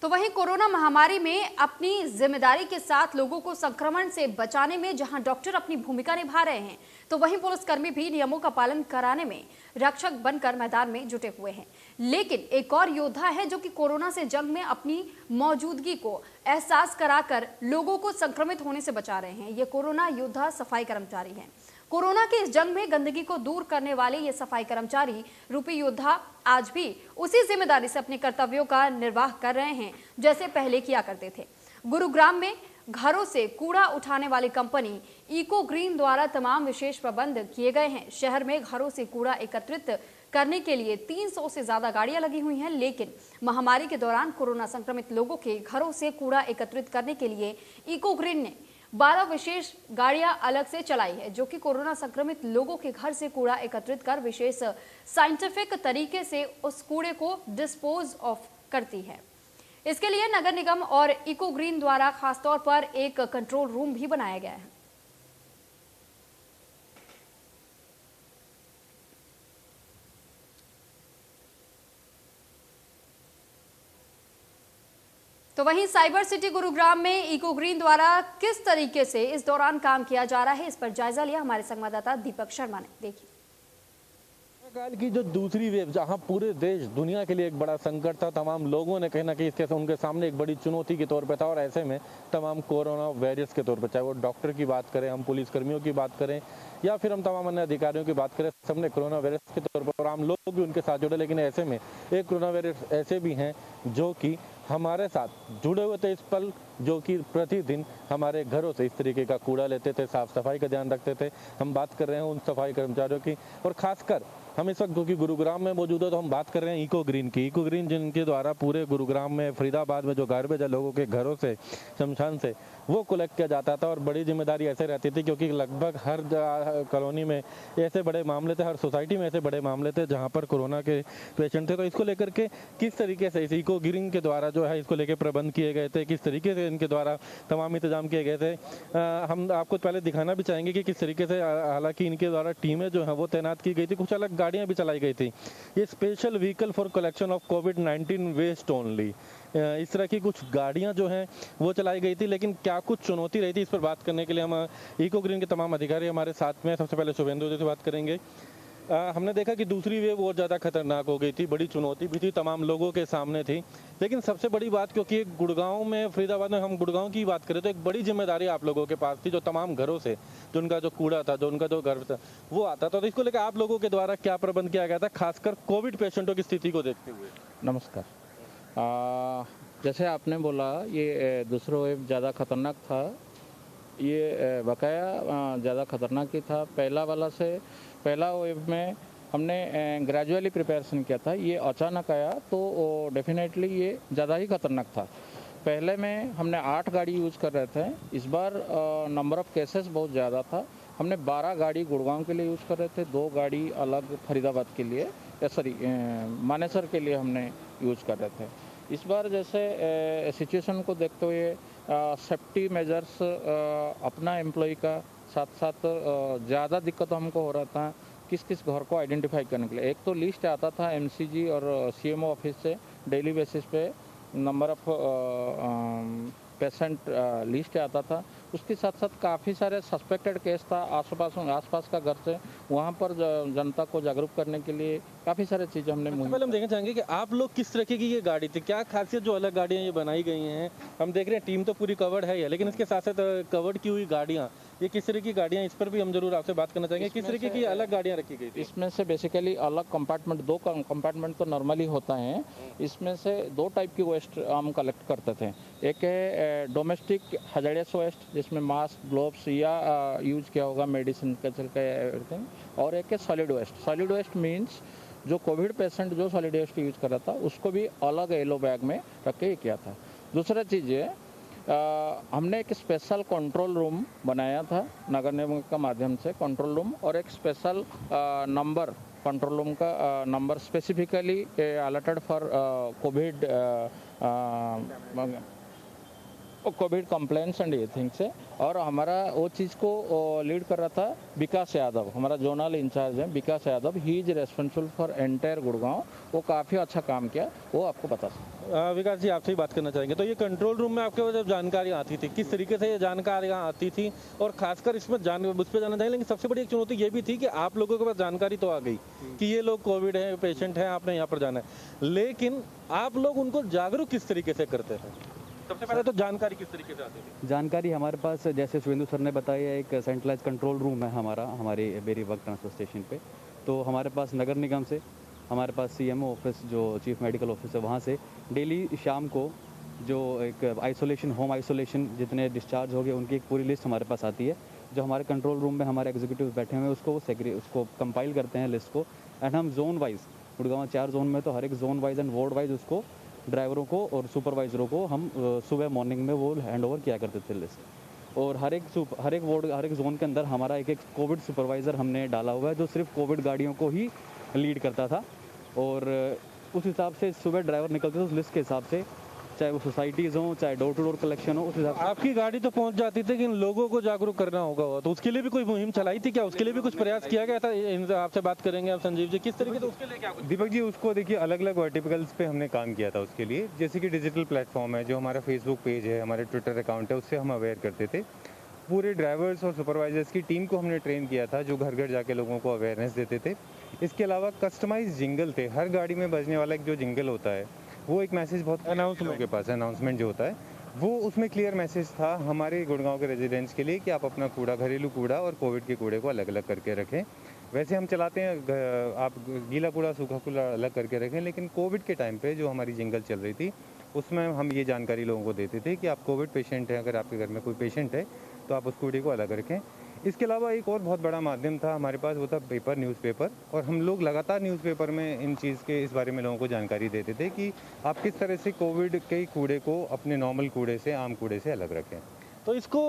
तो वहीं कोरोना महामारी में अपनी जिम्मेदारी के साथ लोगों को संक्रमण से बचाने में जहां डॉक्टर अपनी भूमिका निभा रहे हैं, तो वहीं पुलिसकर्मी भी नियमों का पालन कराने में रक्षक बनकर मैदान में जुटे हुए हैं। लेकिन एक और योद्धा है जो कि कोरोना से जंग में अपनी मौजूदगी को एहसास कराकर लोगों को संक्रमित होने से बचा रहे हैं। ये कोरोना योद्धा सफाई कर्मचारी हैं। कोरोना के इस जंग में गंदगी को दूर करने वाले ये सफाई कर्मचारी रूपी योद्धा आज भी उसी जिम्मेदारी से अपने कर्तव्यों का निर्वाह कर रहे हैं जैसे पहले किया करते थे। गुरुग्राम में घरों से कूड़ा उठाने वाली कंपनी इको ग्रीन द्वारा तमाम विशेष प्रबंध किए गए हैं। शहर में घरों से कूड़ा एकत्रित करने के लिए 300 से ज्यादा गाड़ियां लगी हुई हैं। लेकिन महामारी के दौरान कोरोना संक्रमित लोगों के घरों से कूड़ा एकत्रित करने के लिए इको ग्रीन ने 12 विशेष गाड़ियां अलग से चलाई है, जो कि कोरोना संक्रमित लोगों के घर से कूड़ा एकत्रित कर विशेष साइंटिफिक तरीके से उस कूड़े को डिस्पोज ऑफ करती है। इसके लिए नगर निगम और इको ग्रीन द्वारा खासतौर पर एक कंट्रोल रूम भी बनाया गया है। तो वहीं साइबर सिटी गुरुग्राम में इको ग्रीन द्वारा किस तरीके से इस दौरान काम किया जा रहा है, इस पर जायजा लिया हमारे संवाददाता दीपक शर्मा ने। देखिए, काल की जो दूसरी वेव, जहां पूरे देश दुनिया के लिए एक बड़ा संकट था, तमाम लोगों ने कहीं ना कहीं इसके उनके सामने एक बड़ी चुनौती के तौर पे था। और ऐसे में तमाम कोरोना वॉरियर्स के तौर पे, चाहे वो डॉक्टर की बात करें, हम पुलिस कर्मियों की बात करें या फिर हम तमाम अन्य अधिकारियों की बात करें, सबने कोरोना वायरस के तौर पर आम लोग भी उनके साथ जुड़े। लेकिन ऐसे में एक कोरोना वायरस ऐसे भी हैं जो कि हमारे साथ जुड़े हुए थे इस पल, जो कि प्रतिदिन हमारे घरों से इस तरीके का कूड़ा लेते थे, साफ सफाई का ध्यान रखते थे। हम बात कर रहे हैं उन सफाई कर्मचारियों की, और खासकर हम इस वक्त क्योंकि गुरुग्राम में मौजूद है तो हम बात कर रहे हैं इको ग्रीन की। इको ग्रीन जिनके द्वारा पूरे गुरुग्राम में, फरीदाबाद में जो गार्बेज है लोगों के घरों से, शमशान से, वो कलेक्ट किया जाता था। और बड़ी जिम्मेदारी ऐसे रहती थी क्योंकि लगभग हर कॉलोनी में ऐसे बड़े मामले थे, हर सोसाइटी में ऐसे बड़े मामले थे जहाँ पर कोरोना के पेशेंट थे। तो इसको लेकर के किस तरीके से इस इको ग्रीन के द्वारा जो है इसको लेकर प्रबंध किए गए थे, किस तरीके से इनके द्वारा तमाम इंतजाम किए गए थे, हम आपको पहले दिखाना भी चाहेंगे कि किस तरीके से, हालांकि इनके द्वारा टीमें जो है वो तैनात की गई थी, कुछ अलग गाड़ियां भी चलाई गई थी। ये special vehicle for collection of कोविड-19 वेस्ट ओनली, इस तरह की कुछ गाड़ियां जो हैं वो चलाई गई थी। लेकिन क्या कुछ चुनौती रही थी, इस पर बात करने के लिए हम इको ग्रीन के तमाम अधिकारी हमारे साथ में। सबसे पहले शुभेंदु जी से बात करेंगे। हमने देखा कि दूसरी वेव और ज़्यादा खतरनाक हो गई थी, बड़ी चुनौती भी थी, तमाम लोगों के सामने थी। लेकिन सबसे बड़ी बात, क्योंकि गुड़गांव में, फरीदाबाद में, हम गुड़गांव की बात करें तो एक बड़ी जिम्मेदारी आप लोगों के पास थी, जो तमाम घरों से जो उनका जो कूड़ा था, जो उनका जो घर था वो आता था। तो इसको लेकर आप लोगों के द्वारा क्या प्रबंध किया गया था, खासकर कोविड पेशेंटों की स्थिति को देखते हुए? नमस्कार। जैसे आपने बोला, ये दूसरा वेव ज़्यादा खतरनाक था। ये बकाया ज़्यादा खतरनाक ही था। पहला वेव में हमने ग्रेजुअली प्रिपरेशन किया था। ये अचानक आया तो डेफिनेटली ये ज़्यादा ही खतरनाक था। पहले में हमने 8 गाड़ी यूज़ कर रहे थे। इस बार नंबर ऑफ़ केसेस बहुत ज़्यादा था। हमने 12 गाड़ी गुड़गांव के लिए यूज़ कर रहे थे, 2 गाड़ी अलग फरीदाबाद के लिए, मानेसर के लिए हमने यूज़ कर रहे थे। इस बार जैसे सिचुएशन को देखते हुए सेफ्टी मेजर्स अपना एम्प्लॉय का साथ साथ ज़्यादा दिक्कत हमको हो रहा था किस किस घर को आइडेंटिफाई करने के लिए। एक तो लिस्ट आता था एमसीजी और सीएमओ ऑफिस से, डेली बेसिस पे नंबर ऑफ पेशेंट लिस्ट आता था। उसके साथ साथ काफ़ी सारे सस्पेक्टेड केस था आसपास का घर से, वहाँ पर जनता को जागरूक करने के लिए काफ़ी सारे चीज़ें हमने पहले हम देखना चाहेंगे कि आप लोग किस तरीके की ये गाड़ी थी, क्या खासियत जो अलग गाड़ियाँ ये बनाई गई हैं? हम देख रहे हैं टीम तो पूरी कवर्ड है ही, लेकिन इसके साथ साथ कवर्ड की हुई गाड़ियाँ, ये किस तरह की गाड़ियाँ, इस पर भी हम जरूर आपसे बात करना चाहेंगे। किस तरीके की अलग गाड़ियाँ रखी गई थी? इसमें से बेसिकली अलग कंपार्टमेंट, 2 कंपार्टमेंट तो नॉर्मली होता है। इसमें से 2 टाइप की वेस्ट हम कलेक्ट करते थे। एक है डोमेस्टिक हैजार्डस वेस्ट, जिसमें मास्क, ग्लोव्स या यूज किया होगा मेडिसिन का एवरीथिंग, और एक है solid waste. Solid waste means जो कोविड पेशेंट जो सॉलिड वेस्ट यूज कर रहा था उसको भी अलग येलो बैग में रख के किया था। दूसरा चीज़ ये, हमने एक स्पेशल कंट्रोल रूम बनाया था नगर निगम के माध्यम से, कंट्रोल रूम, और एक स्पेशल नंबर, कंट्रोल रूम का number specifically alerted for Covid Covid complaints and ये थिंग से। और हमारा वो चीज़ को लीड कर रहा था विकास यादव, हमारा जोनल इंचार्ज है Vikas Yadav. He is responsible for entire Gurgaon. वो काफ़ी अच्छा काम किया, वो आपको बता सकते। विकास जी, आपसे ही बात करना चाहेंगे। तो ये कंट्रोल रूम में आपके जब जानकारियाँ आती थी, किस तरीके से ये जानकारियाँ आती थी, और खासकर इसमें उस पर जाना चाहिए। लेकिन सबसे बड़ी एक चुनौती ये भी थी कि आप लोगों के पास जानकारी तो आ गई कि ये लोग कोविड है, पेशेंट है, आपने यहाँ पर जाना है, लेकिन आप लोग उनको जागरूक किस तरीके से करते थे? सबसे पहले तो जानकारी किस तरीके से आती थी? जानकारी हमारे पास, जैसे शुभेंदु सर ने बताया, एक सेंट्रलाइज कंट्रोल रूम है हमारे बेरी वर्क ट्रांसफर स्टेशन पे। तो हमारे पास नगर निगम से, हमारे पास सीएमओ ऑफिस जो चीफ मेडिकल ऑफिस है वहाँ से डेली शाम को जो एक आइसोलेशन, होम आइसोलेशन जितने डिस्चार्ज हो गए उनकी एक पूरी लिस्ट हमारे पास आती है, जो हमारे कंट्रोल रूम में हमारे एग्जीक्यूटिव बैठे हुए हैं उसको कंपाइल करते हैं लिस्ट को। एंड हम जोन वाइज, गुड़गांव 4 जोन में, तो हर एक zone wise and ward wise उसको ड्राइवरों को और सुपरवाइजरों को हम सुबह मॉर्निंग में वो हैंड ओवर किया करते थे लिस्ट। और हर एक वार्ड, हर एक जोन के अंदर हमारा एक कोविड सुपरवाइज़र हमने डाला हुआ है, जो सिर्फ कोविड गाड़ियों को ही लीड करता था। और उस हिसाब से सुबह ड्राइवर निकलते थे उस लिस्ट के हिसाब से, चाहे वो सोसाइटीज़ हों, चाहे डोर टू डोर कलेक्शन हो, उस हिसाब से। आपकी गाड़ी तो पहुंच जाती थी, लेकिन लोगों को जागरूक करना होगा, तो उसके लिए भी कोई मुहिम चलाई थी क्या? उसके लिए भी कुछ प्रयास किया गया था? इनसे आपसे बात करेंगे आप संजीव जी, किस तरीके से उसके लिए क्या कुछ? दीपक जी, उसको देखिए अलग अलग वर्टिकल्स पे हमने काम किया था उसके लिए। जैसे कि डिजिटल प्लेटफॉर्म है, जो हमारा फेसबुक पेज है, हमारे ट्विटर अकाउंट है, उससे हम अवेयर करते थे। पूरे ड्राइवर्स और सुपरवाइजर्स की टीम को हमने ट्रेन किया था, जो घर घर जाके लोगों को अवेयरनेस देते थे। इसके अलावा कस्टमाइज जिंगल थे, हर गाड़ी में बजने वाला एक जो जिंगल होता है, वो एक मैसेज बहुत अनाउंसमेंट के पास, अनाउंसमेंट जो होता है वो, उसमें क्लियर मैसेज था हमारे गुड़गांव के रेजिडेंट्स के लिए कि आप अपना कूड़ा, घरेलू कूड़ा और कोविड के कूड़े को अलग अलग करके रखें। वैसे हम चलाते हैं आप गीला कूड़ा, सूखा कूड़ा अलग करके रखें, लेकिन कोविड के टाइम पे जो हमारी जिंगल चल रही थी उसमें हम ये जानकारी लोगों को देते थे कि आप कोविड पेशेंट हैं, अगर आपके घर में कोई पेशेंट है तो आप उस कूड़े को अलग रखें। इसके अलावा एक और बहुत बड़ा माध्यम था हमारे पास, वो था पेपर, न्यूज़पेपर। और हम लोग लगातार न्यूज़पेपर में इन चीज़ के इस बारे में लोगों को जानकारी देते थे कि आप किस तरह से कोविड के कूड़े को अपने नॉर्मल कूड़े से, आम कूड़े से अलग रखें। तो इसको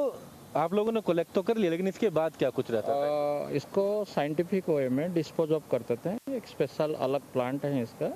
आप लोगों ने कलेक्ट तो कर लिया, लेकिन इसके बाद क्या कुछ रहता था? इसको साइंटिफिक वे में डिस्पोज ऑफ करते थे। एक स्पेशल अलग प्लांट है इसका,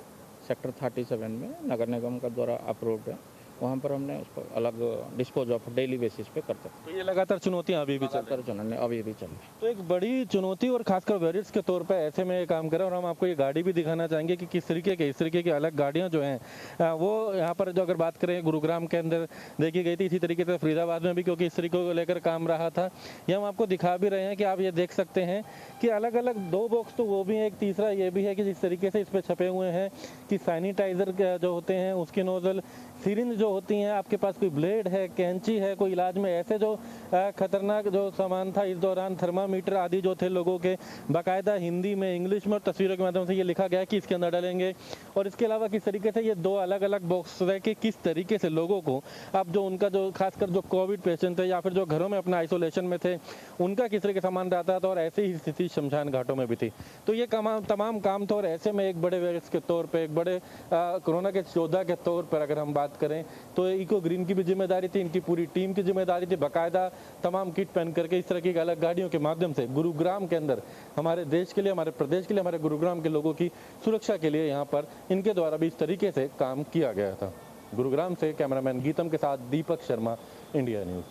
सेक्टर 37 में नगर निगम का द्वारा अप्रूव्ड है, वहाँ पर हमने उसको अलग डिस्पोज ऑफ डेली बेसिस पे करते हैं। तो ये लगातार चुनौतियां अभी भी चल रही हैं। अभी भी चल रही है। तो एक बड़ी चुनौती, और खासकर वॉरियर्स के तौर पे ऐसे में ये काम करें। और हम आपको ये गाड़ी भी दिखाना चाहेंगे कि किस तरीके के, इस तरीके की अलग गाड़ियां जो हैं वो यहाँ पर, जो अगर बात करें गुरुग्राम के अंदर देखी गई थी, इसी तरीके से फरीदाबाद में भी, क्योंकि इस तरीके को लेकर काम रहा था। ये हम आपको दिखा भी रहे हैं कि आप ये देख सकते हैं कि अलग अलग 2 बॉक्स तो वो भी है, एक तीसरा ये भी है कि जिस तरीके से इस पर छपे हुए हैं कि सैनिटाइजर जो होते हैं उसकी नोजल, सिरिंज जो होती हैं, आपके पास कोई ब्लेड है, कैंची है, कोई इलाज में ऐसे जो खतरनाक जो सामान था इस दौरान, थर्मामीटर आदि जो थे लोगों के, बाकायदा हिंदी में, इंग्लिश में और तस्वीरों के माध्यम से ये लिखा गया कि इसके अंदर डालेंगे। और इसके अलावा किस तरीके से ये 2 अलग अलग बॉक्स है कि किस तरीके से लोगों को, अब जो उनका जो खासकर जो कोविड पेशेंट थे या फिर जो घरों में अपना आइसोलेशन में थे, उनका किस तरीके सामान रहता था। और ऐसी ही स्थिति शमशान घाटों में भी थी। तो ये तमाम काम थे। और ऐसे में एक बड़े वायरस के तौर पर, एक बड़े कोरोना के योद्धा के तौर पर अगर हम बात करें तो इको ग्रीन की भी जिम्मेदारी थी, इनकी पूरी टीम की जिम्मेदारी थी, बाकायदा तमाम किट पहन करके इस तरह की अलग गाड़ियों के माध्यम से गुरुग्राम के अंदर हमारे देश के लिए, हमारे प्रदेश के लिए, हमारे गुरुग्राम के लोगों की सुरक्षा के लिए यहाँ पर इनके द्वारा भी इस तरीके से काम किया गया था। गुरुग्राम से कैमरामैन गीतम के साथ दीपक शर्मा, इंडिया न्यूज।